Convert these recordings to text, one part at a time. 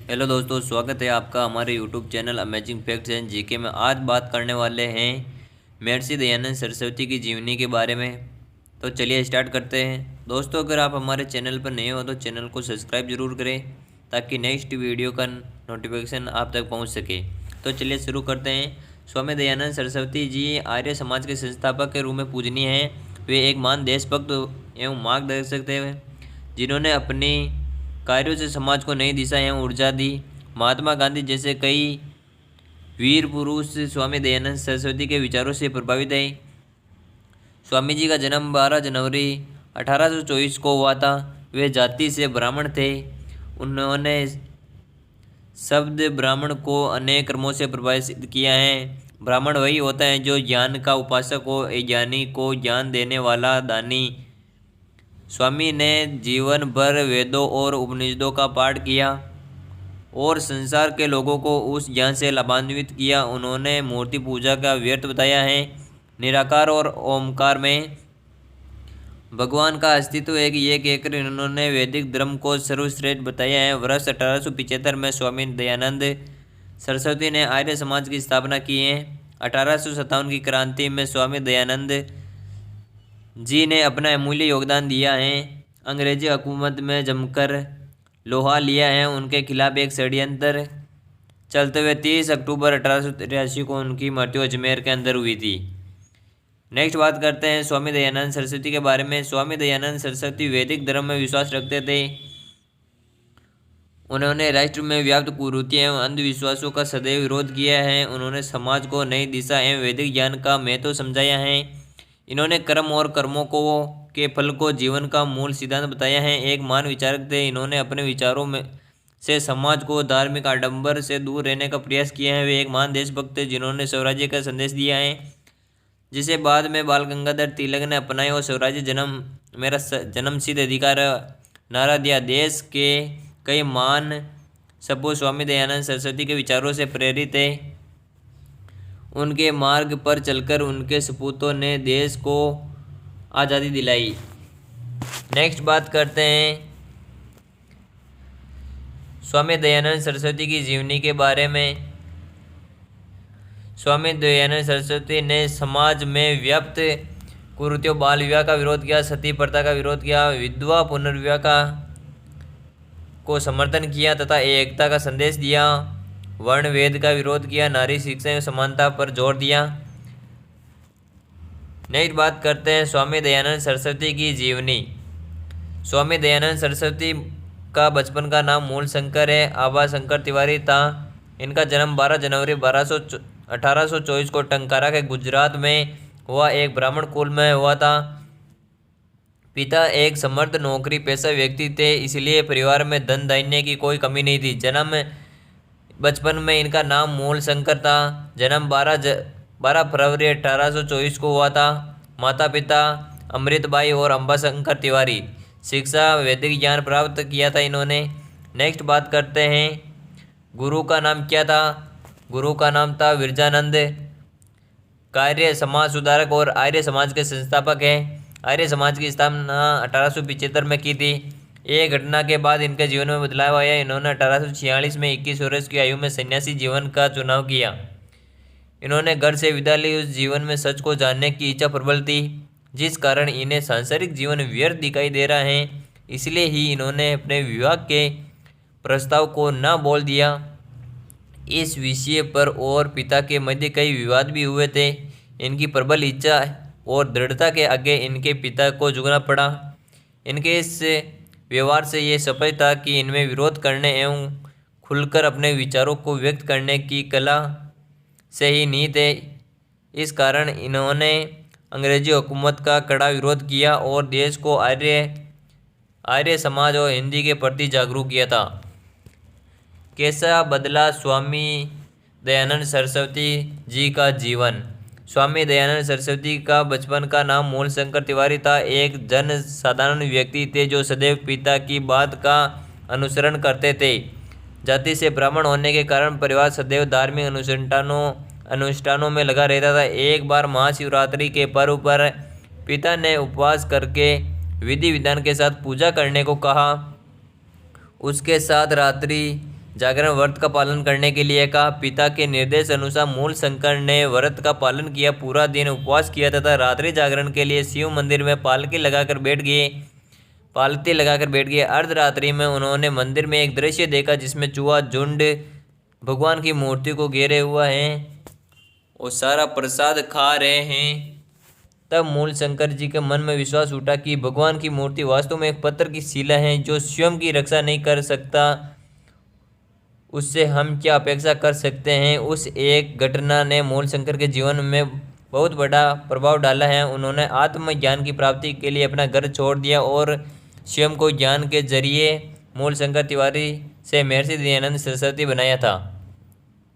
Hello दोस्तों, स्वागत है आपका हमारे YouTube channel amazing facts and GK में। आज बात करने वाले हैं महर्षि दयानंद सरस्वती की जीवनी के बारे में। तो चलिए स्टार्ट करते हैं। दोस्तों, अगर आप हमारे चैनल पर नए हो तो चैनल को सब्सक्राइब जरूर करें ताकि नेक्स्ट वीडियो का नोटिफिकेशन आप तक पहुंच सके। तो चलिए शुरू करते हैं। स्वामी दयानंद सरस्वती जी आर्य समाज के संस्थापक के रूप में पूजनीय हैं। वे एक महान देशभक्त एवं मार्गदर्शक थे जिन्होंने अपनी कार्यों से समाज को नई दिशा एवं ऊर्जा दी। महात्मा गांधी जैसे कई वीर पुरुष स्वामी दयानंद सरस्वती के विचारों से प्रभावित है। स्वामी जी का जन्म 12 जनवरी 1824 को हुआ था। वे जाति से ब्राह्मण थे। उन्होंने शब्द ब्राह्मण को अनेक कर्मों से प्रभावित किया है। ब्राह्मण वही होता है जो ज्ञान का उपासक हो, ज्ञानी को ज्ञान देने वाला दानी। स्वामी ने जीवन भर वेदों और उपनिषदों का पाठ किया और संसार के लोगों को उस ज्ञान से लाभान्वित किया। उन्होंने मूर्ति पूजा का व्यर्थ बताया है। निराकार और ओमकार में भगवान का अस्तित्व एक ये कहकर इन्होंने वैदिक धर्म को सर्वश्रेष्ठ बताया है। वर्ष 1875 में स्वामी दयानंद सरस्वती ने आर्य समाज की स्थापना की है। 1857 की क्रांति में स्वामी दयानंद जी ने अपना अमूल्य योगदान दिया है। अंग्रेजी हुकूमत में जमकर लोहा लिया है। उनके खिलाफ एक षड्यंत्र चलते हुए 30 अक्टूबर 1883 को उनकी मृत्यु अजमेर के अंदर हुई थी। नेक्स्ट बात करते हैं स्वामी दयानंद सरस्वती के बारे में। स्वामी दयानंद सरस्वती वैदिक धर्म में विश्वास रखते थे। उन्होंने राष्ट्र में व्याप्त कुरीतियों एवं अंधविश्वासों का सदैव विरोध किया है। उन्होंने समाज को नई दिशा एवं वैदिक ज्ञान का महत्व समझाया है। इन्होंने कर्म और कर्मों को के फल को जीवन का मूल सिद्धांत बताया है। एक महान विचारक थे। इन्होंने अपने विचारों में से समाज को धार्मिक आडंबर से दूर रहने का प्रयास किया है। वे एक महान देशभक्त थे जिन्होंने स्वराज्य का संदेश दिया है, जिसे बाद में बाल गंगाधर तिलक ने अपनाया और स्वराज्य जन्म मेरा जन्मसिद्ध अधिकार नारा दिया। देश के कई महान सपूत स्वामी दयानंद सरस्वती के विचारों से प्रेरित है। उनके मार्ग पर चलकर उनके सपूतों ने देश को आज़ादी दिलाई। नेक्स्ट बात करते हैं स्वामी दयानंद सरस्वती की जीवनी के बारे में। स्वामी दयानंद सरस्वती ने समाज में व्याप्त कुरीतियों, बाल विवाह का विरोध किया, सती प्रथा का विरोध किया, विधवा पुनर्विवाह का को समर्थन किया तथा एकता का संदेश दिया। वर्ण वेद का विरोध किया, नारी शिक्षा एवं समानता पर जोर दिया। नेक्स्ट बात करते हैं स्वामी दयानंद सरस्वती की जीवनी। स्वामी दयानंद सरस्वती का बचपन का नाम मूल शंकर है। आबा शंकर तिवारी था। इनका जन्म 12 जनवरी 1824 को टंकारा के गुजरात में हुआ। एक ब्राह्मण कुल में हुआ था। पिता एक समर्थ नौकरी पेशा व्यक्ति थे, इसलिए परिवार में धन धान्य की कोई कमी नहीं थी। बचपन में इनका नाम मूल शंकर था। जन्म 12 फरवरी 1824 को हुआ था। माता पिता अमृतबाई और अंबा शंकर तिवारी। शिक्षा वैदिक ज्ञान प्राप्त किया था इन्होंने। नेक्स्ट बात करते हैं गुरु का नाम क्या था। गुरु का नाम था विरजानंद। कार्य समाज सुधारक और आर्य समाज के संस्थापक हैं। आर्य समाज की स्थापना 1875 में की थी। एक घटना के बाद इनके जीवन में बदलाव आया। इन्होंने 1846 में 21 वर्ष की आयु में सन्यासी जीवन का चुनाव किया। इन्होंने घर से विदा ली। उस जीवन में सच को जानने की इच्छा प्रबल थी, जिस कारण इन्हें सांसारिक जीवन व्यर्थ दिखाई दे रहा है। इसलिए ही इन्होंने अपने विवाह के प्रस्ताव को न बोल दिया। इस विषय पर और पिता के मध्य कई विवाद भी हुए थे। इनकी प्रबल इच्छा और दृढ़ता के आगे इनके पिता को झुकना पड़ा। इनके इस व्यवहार से ये स्पष्ट था कि इनमें विरोध करने एवं खुलकर अपने विचारों को व्यक्त करने की कला से ही निहित है। इस कारण इन्होंने अंग्रेजी हुकूमत का कड़ा विरोध किया और देश को आर्य समाज और हिंदी के प्रति जागरूक किया था। कैसा बदला स्वामी दयानंद सरस्वती जी का जीवन। स्वामी दयानंद सरस्वती का बचपन का नाम मूल शंकर तिवारी था। एक जन साधारण व्यक्ति थे जो सदैव पिता की बात का अनुसरण करते थे। जाति से ब्राह्मण होने के कारण परिवार सदैव धार्मिक अनुष्ठानों में लगा रहता था। एक बार महाशिवरात्रि के पर्व पर पिता ने उपवास करके विधि विधान के साथ पूजा करने को कहा। उसके साथ रात्रि जागरण व्रत का पालन करने के लिए कहा। पिता के निर्देश अनुसार मूल शंकर ने व्रत का पालन किया, पूरा दिन उपवास किया तथा रात्रि जागरण के लिए शिव मंदिर में पालती लगाकर बैठ गए। अर्धरात्रि में उन्होंने मंदिर में एक दृश्य देखा जिसमें चूहा झुंड भगवान की मूर्ति को घेरे हुआ है और सारा प्रसाद खा रहे हैं। तब मूल शंकर जी के मन में विश्वास उठा कि भगवान की मूर्ति वास्तव में एक पत्थर की शिला है जो स्वयं की रक्षा नहीं कर सकता, उससे हम क्या अपेक्षा कर सकते हैं। उस एक घटना ने मूल शंकर के जीवन में बहुत बड़ा प्रभाव डाला है। उन्होंने आत्मज्ञान की प्राप्ति के लिए अपना घर छोड़ दिया और स्वयं को ज्ञान के जरिए मूल शंकर तिवारी से महर्षि दयानंद सरस्वती बनाया था।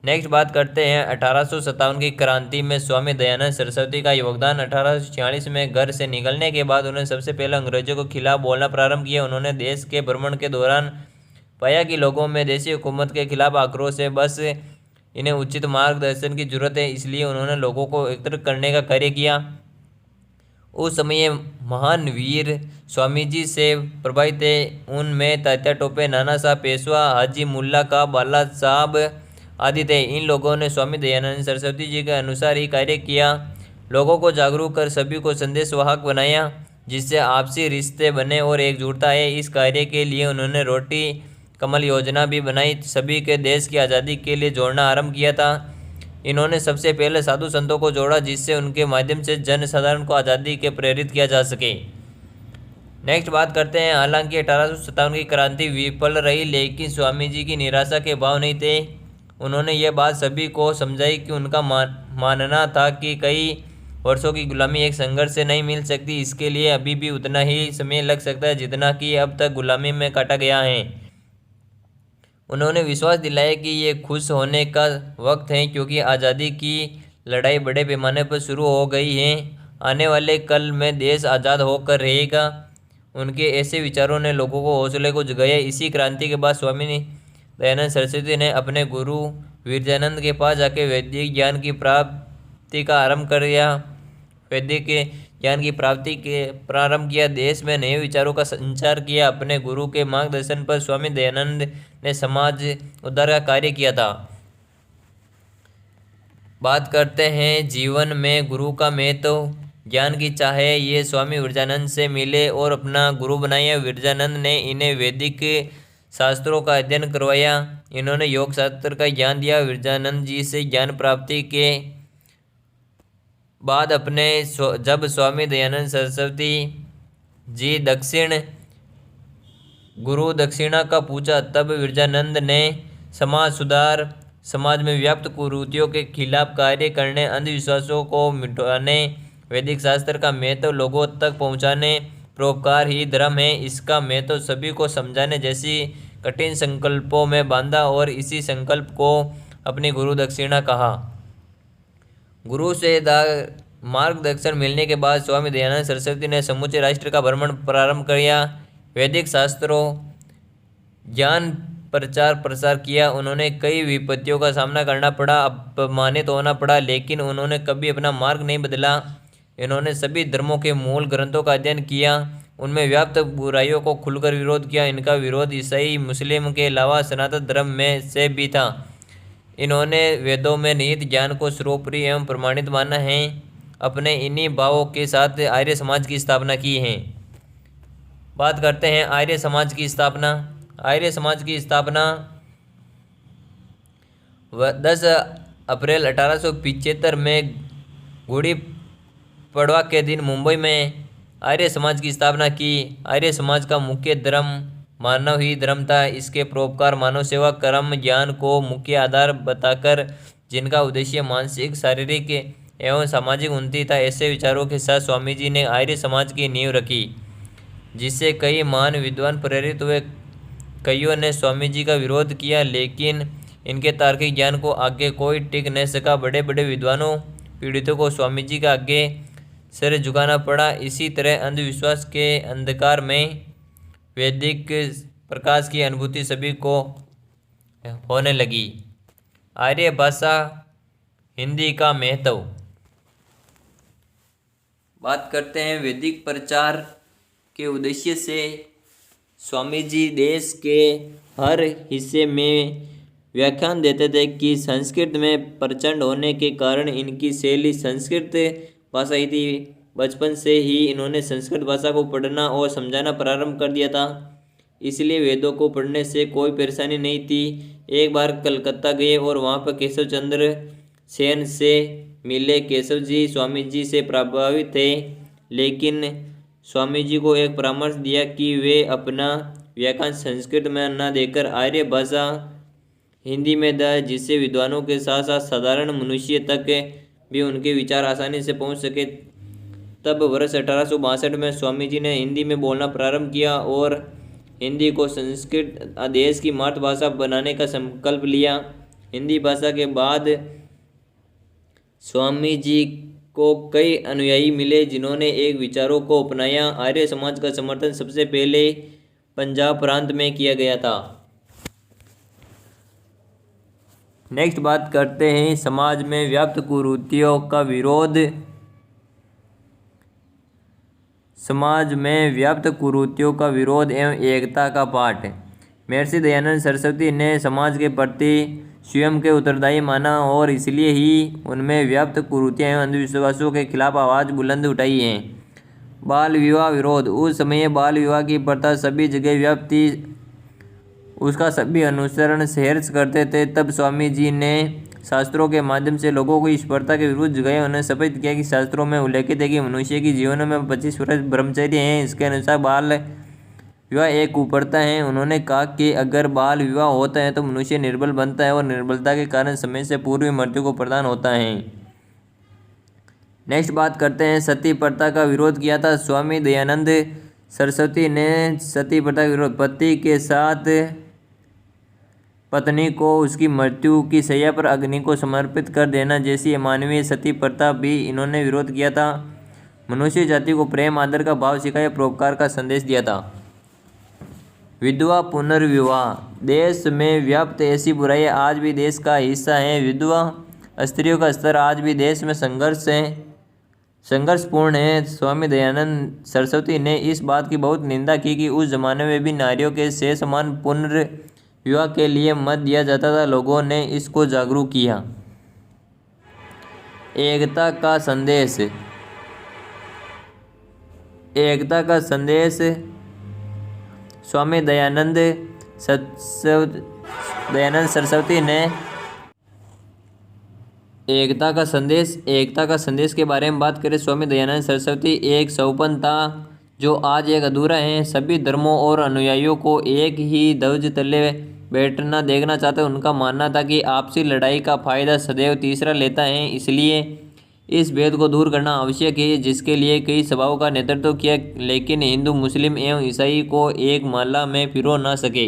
नेक्स्ट बात करते हैं 1857 की क्रांति में स्वामी दयानंद सरस्वती का योगदान। 1846 में घर से निकलने के बाद उन्होंने सबसे पहले अंग्रेजों के खिलाफ बोलना प्रारंभ किया। उन्होंने देश के भ्रमण के दौरान पाया कि लोगों में देशी हुकूमत के खिलाफ आक्रोश है, बस इन्हें उचित मार्गदर्शन की जरूरत है। इसलिए उन्होंने लोगों को एकत्रित करने का कार्य किया। उस समय महान वीर स्वामी जी से प्रभावित थे। उनमें तात्या टोपे, नाना साहब पेशवा, हाजी मुल्ला का बाला साहब आदि थे। इन लोगों ने स्वामी दयानंद सरस्वती जी के अनुसार ही कार्य किया, लोगों को जागरूक कर सभी को संदेशवाहक बनाया जिससे आपसी रिश्ते बने और एकजुटता है। इस कार्य के लिए उन्होंने रोटी कमल योजना भी बनाई, सभी के देश की आज़ादी के लिए जोड़ना आरंभ किया था। इन्होंने सबसे पहले साधु संतों को जोड़ा जिससे उनके माध्यम से जन साधारण को आज़ादी के प्रेरित किया जा सके। नेक्स्ट बात करते हैं। हालांकि 1857 की क्रांति विफल रही लेकिन स्वामी जी की निराशा के भाव नहीं थे। उन्होंने ये बात सभी को समझाई कि उनका मानना था कि कई वर्षों की गुलामी एक संघर्ष से नहीं मिल सकती, इसके लिए अभी भी उतना ही समय लग सकता है जितना कि अब तक गुलामी में काटा गया है। उन्होंने विश्वास दिलाया कि ये खुश होने का वक्त है क्योंकि आज़ादी की लड़ाई बड़े पैमाने पर शुरू हो गई है, आने वाले कल में देश आज़ाद होकर रहेगा। उनके ऐसे विचारों ने लोगों को हौसले को जगाया। इसी क्रांति के बाद स्वामी दयानंद सरस्वती ने अपने गुरु विरजानंद के पास जाके वैदिक ज्ञान की प्राप्ति का आरंभ कर दिया। वैदिक ज्ञान की प्राप्ति के प्रारंभ किया, देश में नए विचारों का संचार किया। अपने गुरु के मार्गदर्शन पर स्वामी दयानंद ने समाज उद्धार का कार्य किया था। बात करते हैं जीवन में गुरु का महत्व। ज्ञान की चाहे ये स्वामी विरजानंद से मिले और अपना गुरु बनाया। विरजानंद ने इन्हें वैदिक शास्त्रों का अध्ययन करवाया। इन्होंने योग शास्त्र का ज्ञान दिया। विरजानंद जी से ज्ञान प्राप्ति के बाद जब स्वामी दयानंद सरस्वती जी गुरु दक्षिणा का पूछा तब विरजानंद ने समाज सुधार, समाज में व्याप्त कुरीतियों के खिलाफ कार्य करने, अंधविश्वासों को मिटाने, वैदिक शास्त्र का महत्व लोगों तक पहुंचाने, परोपकार ही धर्म है, इसका महत्व सभी को समझाने जैसी कठिन संकल्पों में बांधा और इसी संकल्प को अपनी गुरु दक्षिणा कहा। गुरु से मार्गदर्शन मिलने के बाद स्वामी दयानंद सरस्वती ने समूचे राष्ट्र का भ्रमण प्रारंभ किया। वैदिक शास्त्रों ज्ञान प्रचार प्रसार किया। उन्होंने कई विपत्तियों का सामना करना पड़ा, अपमानित होना पड़ा, लेकिन उन्होंने कभी अपना मार्ग नहीं बदला। इन्होंने सभी धर्मों के मूल ग्रंथों का अध्ययन किया, उनमें व्याप्त बुराइयों को खुलकर विरोध किया। इनका विरोध ईसाई, मुस्लिम के अलावा सनातन धर्म में से भी था। इन्होंने वेदों में निहित ज्ञान को सर्वोपरि एवं प्रमाणित माना है। अपने इन्हीं भावों के साथ आर्य समाज की स्थापना की है। बात करते हैं आर्य समाज की स्थापना। आर्य समाज की स्थापना 10 अप्रैल 1875 में गुड़ी पड़वा के दिन मुंबई में आर्य समाज की स्थापना की। आर्य समाज का मुख्य धर्म मानव ही धर्म था। इसके परोपकार, मानव सेवा, कर्म, ज्ञान को मुख्य आधार बताकर जिनका उद्देश्य मानसिक, शारीरिक एवं सामाजिक उन्नति था, ऐसे विचारों के साथ स्वामी जी ने आर्य समाज की नींव रखी जिससे कई महान विद्वान प्रेरित हुए। कईयों ने स्वामी जी का विरोध किया लेकिन इनके तार्किक ज्ञान को आगे कोई टिक नहीं सका। बड़े बड़े विद्वानों, पीड़ितों को स्वामी जी के आगे सिर झुकाना पड़ा। इसी तरह अंधविश्वास के अंधकार में वैदिक प्रकाश की अनुभूति सभी को होने लगी। आर्य भाषा हिंदी का महत्व। बात करते हैं वैदिक प्रचार के उद्देश्य से। स्वामी जी देश के हर हिस्से में व्याख्यान देते थे कि संस्कृत में प्रचंड होने के कारण इनकी शैली संस्कृत भाषा ही थी। बचपन से ही इन्होंने संस्कृत भाषा को पढ़ना और समझाना प्रारंभ कर दिया था, इसलिए वेदों को पढ़ने से कोई परेशानी नहीं थी। एक बार कलकत्ता गए और वहाँ पर केशव चंद्र सेन से मिले। केशव जी स्वामी जी से प्रभावित थे, लेकिन स्वामी जी को एक परामर्श दिया कि वे अपना व्याख्यान संस्कृत में न देकर आर्य भाषा हिंदी में दें, जिससे विद्वानों के साथ साथ साधारण मनुष्य तक भी उनके विचार आसानी से पहुंच सके। तब वर्ष 1862 में स्वामी जी ने हिंदी में बोलना प्रारंभ किया और हिंदी को संस्कृत देश की मातृभाषा बनाने का संकल्प लिया। हिंदी भाषा के बाद स्वामी जी को कई अनुयायी मिले, जिन्होंने एक विचारों को अपनाया। आर्य समाज का समर्थन सबसे पहले पंजाब प्रांत में किया गया था। नेक्स्ट बात करते हैं समाज में व्याप्त कुरीतियों का विरोध। समाज में व्याप्त कुरीतियों का विरोध एवं एकता का पाठ। महर्षि दयानंद सरस्वती ने समाज के प्रति स्वयं के उत्तरदायी माना और इसलिए ही उनमें व्याप्त कुरीतियों एवं अंधविश्वासों के खिलाफ आवाज़ बुलंद उठाई है। बाल विवाह विरोध। उस समय बाल विवाह की प्रथा सभी जगह व्याप्त थी, उसका सभी अनुसरण सहर्ष करते थे। तब स्वामी जी ने शास्त्रों के माध्यम से लोगों को इस प्रथा के विरुद्ध जगाया। उन्होंने शपथ किया कि शास्त्रों में उल्लेखित है कि मनुष्य की जीवन में 25 वर्ष ब्रह्मचर्य है, इसके अनुसार बाल विवाह एक कुप्रथा है। उन्होंने कहा कि अगर बाल विवाह होता है तो मनुष्य निर्बल बनता है और निर्बलता के कारण समय से पूर्व मृत्यु को प्रदान होता है। नेक्स्ट बात करते हैं सती प्रथा का विरोध किया था। स्वामी दयानंद सरस्वती ने सती प्रथा का विरोध। पति के साथ पत्नी को उसकी मृत्यु की शैया पर अग्नि को समर्पित कर देना जैसी अमानवीय सती प्रथा भी इन्होंने विरोध किया था। मनुष्य जाति को प्रेम आदर का भाव सिखाया, परोपकार का संदेश दिया था। विधवा पुनर्विवाह। देश में व्याप्त ऐसी बुराइयां आज भी देश का हिस्सा हैं। विधवा स्त्रियों का स्तर आज भी देश में संघर्षपूर्ण है। स्वामी दयानंद सरस्वती ने इस बात की बहुत निंदा की कि उस जमाने में भी नारियों के से समान पुनर्विवाह के लिए मत दिया जाता था। लोगों ने इसको जागरूक किया। एकता का संदेश। एकता का संदेश। स्वामी दयानंद सरस्वती ने एकता का संदेश के बारे में बात करें। स्वामी दयानंद सरस्वती एक सौपन था जो आज एक अधूरा है। सभी धर्मों और अनुयायियों को एक ही ध्वज तले बैठना देखना चाहते। उनका मानना था कि आपसी लड़ाई का फायदा सदैव तीसरा लेता है, इसलिए इस भेद को दूर करना आवश्यक है, जिसके लिए कई सभाओं का नेतृत्व किया, लेकिन हिंदू मुस्लिम एवं ईसाई को एक माला में पिरो न सके।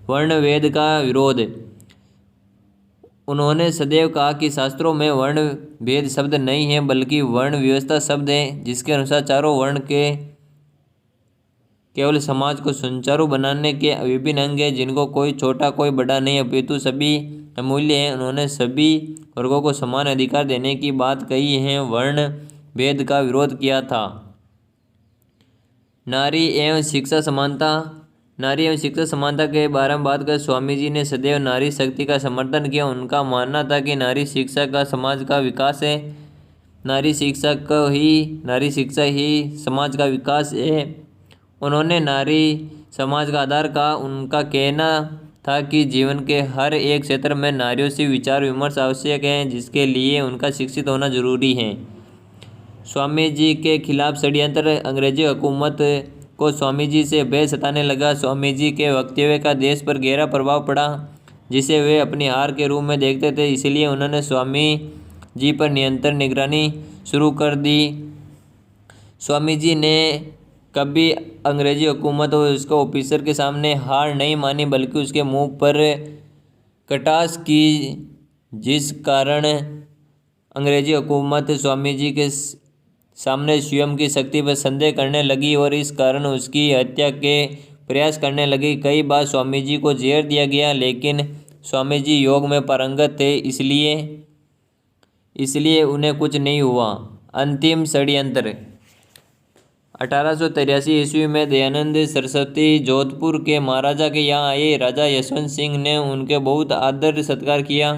वर्णभेद का विरोध। उन्होंने सदैव कहा कि शास्त्रों में वर्ण भेद शब्द नहीं है बल्कि वर्ण व्यवस्था शब्द है, जिसके अनुसार चारों वर्ण के केवल समाज को सुचारू बनाने के विभिन्न अंग हैं, जिनको कोई छोटा कोई बड़ा नहीं अपितु सभी अमूल्य हैं। उन्होंने सभी वर्गों को समान अधिकार देने की बात कही है। वर्ण भेद का विरोध किया था। नारी एवं शिक्षा समानता। नारी एवं शिक्षा समानता के बारे में बात कर स्वामी जी ने सदैव नारी शक्ति का समर्थन किया। उनका मानना था कि नारी शिक्षा का समाज का विकास है। नारी शिक्षा ही समाज का विकास है। उन्होंने नारी समाज का आधार कहा। उनका कहना था कि जीवन के हर एक क्षेत्र में नारियों से विचार विमर्श आवश्यक है, जिसके लिए उनका शिक्षित होना जरूरी है। स्वामी जी के खिलाफ षड्यंत्र। अंग्रेजी हुकूमत को स्वामी जी से भय सताने लगा। स्वामी जी के वक्तव्य का देश पर गहरा प्रभाव पड़ा, जिसे वे अपनी हार के रूप में देखते थे। इसलिए उन्होंने स्वामी जी पर निरंतर निगरानी शुरू कर दी। स्वामी जी ने कभी अंग्रेजी हुकूमत और उसके ऑफिसर के सामने हार नहीं मानी, बल्कि उसके मुंह पर कटाक्ष की, जिस कारण अंग्रेजी हुकूमत स्वामी जी के सामने स्वयं की शक्ति पर संदेह करने लगी और इस कारण उसकी हत्या के प्रयास करने लगी। कई बार स्वामी जी को जेल दिया गया, लेकिन स्वामी जी योग में पारंगत थे, इसलिए उन्हें कुछ नहीं हुआ। अंतिम षड्यंत्र। 1883 ईस्वी में दयानंद सरस्वती जोधपुर के महाराजा के यहाँ आए। राजा यशवंत सिंह ने उनके बहुत आदर सत्कार किया,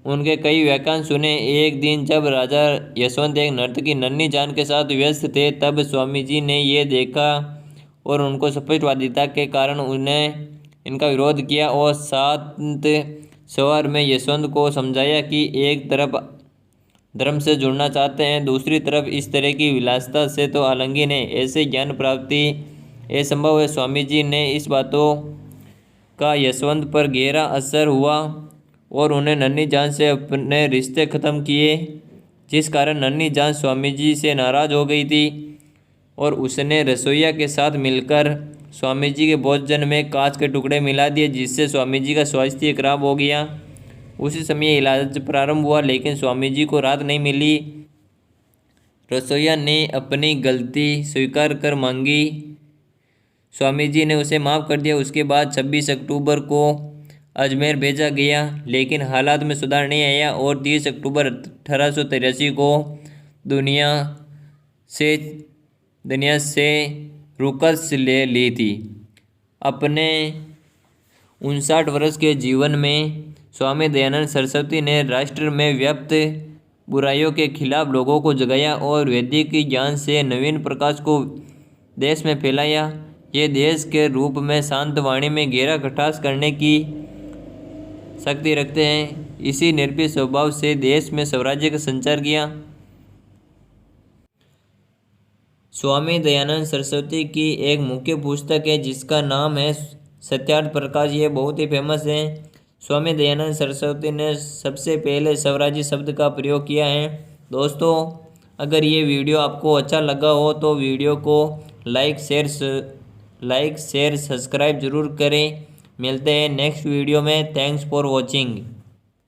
उनके कई व्याख्यान सुने। एक दिन जब राजा यशवंत एक नर्तकी नन्ही जान के साथ व्यस्त थे, तब स्वामी जी ने ये देखा और उनको स्पष्टवादिता के कारण उन्हें इनका विरोध किया और शांत स्वर में यशवंत को समझाया कि एक तरफ धर्म से जुड़ना चाहते हैं, दूसरी तरफ इस तरह की विलासिता से तो आलंगिन है, ऐसे ज्ञान प्राप्ति असंभव है। स्वामी जी ने इस बातों का यशवंत पर गहरा असर हुआ और उन्हें नन्ही जान से अपने रिश्ते ख़त्म किए, जिस कारण नन्ही जान स्वामी जी से नाराज़ हो गई थी और उसने रसोइया के साथ मिलकर स्वामी जी के भोजन में कांच के टुकड़े मिला दिए, जिससे स्वामी जी का स्वास्थ्य खराब हो गया। उसी समय इलाज प्रारंभ हुआ, लेकिन स्वामी जी को राहत नहीं मिली। रसोइया ने अपनी गलती स्वीकार कर मांगी, स्वामी जी ने उसे माफ़ कर दिया। उसके बाद 26 अक्टूबर को अजमेर भेजा गया, लेकिन हालात में सुधार नहीं आया और 30 अक्टूबर 1883 को दुनिया से रुखसत ले ली थी। अपने 59 वर्ष के जीवन में स्वामी दयानंद सरस्वती ने राष्ट्र में व्याप्त बुराइयों के खिलाफ लोगों को जगाया और वैदिक ज्ञान से नवीन प्रकाश को देश में फैलाया। ये देश के रूप में शांत वाणी में गहरा कटाक्ष करने की शक्ति रखते हैं। इसी निर्भीक स्वभाव से देश में स्वराज्य का संचार किया। स्वामी दयानंद सरस्वती की एक मुख्य पुस्तक है जिसका नाम है सत्यार्थ प्रकाश। ये बहुत ही फेमस है। स्वामी दयानंद सरस्वती ने सबसे पहले स्वराज्य शब्द का प्रयोग किया है। दोस्तों, अगर ये वीडियो आपको अच्छा लगा हो तो वीडियो को लाइक शेयर सब्सक्राइब जरूर करें। मिलते हैं नेक्स्ट वीडियो में। Thanks for watching.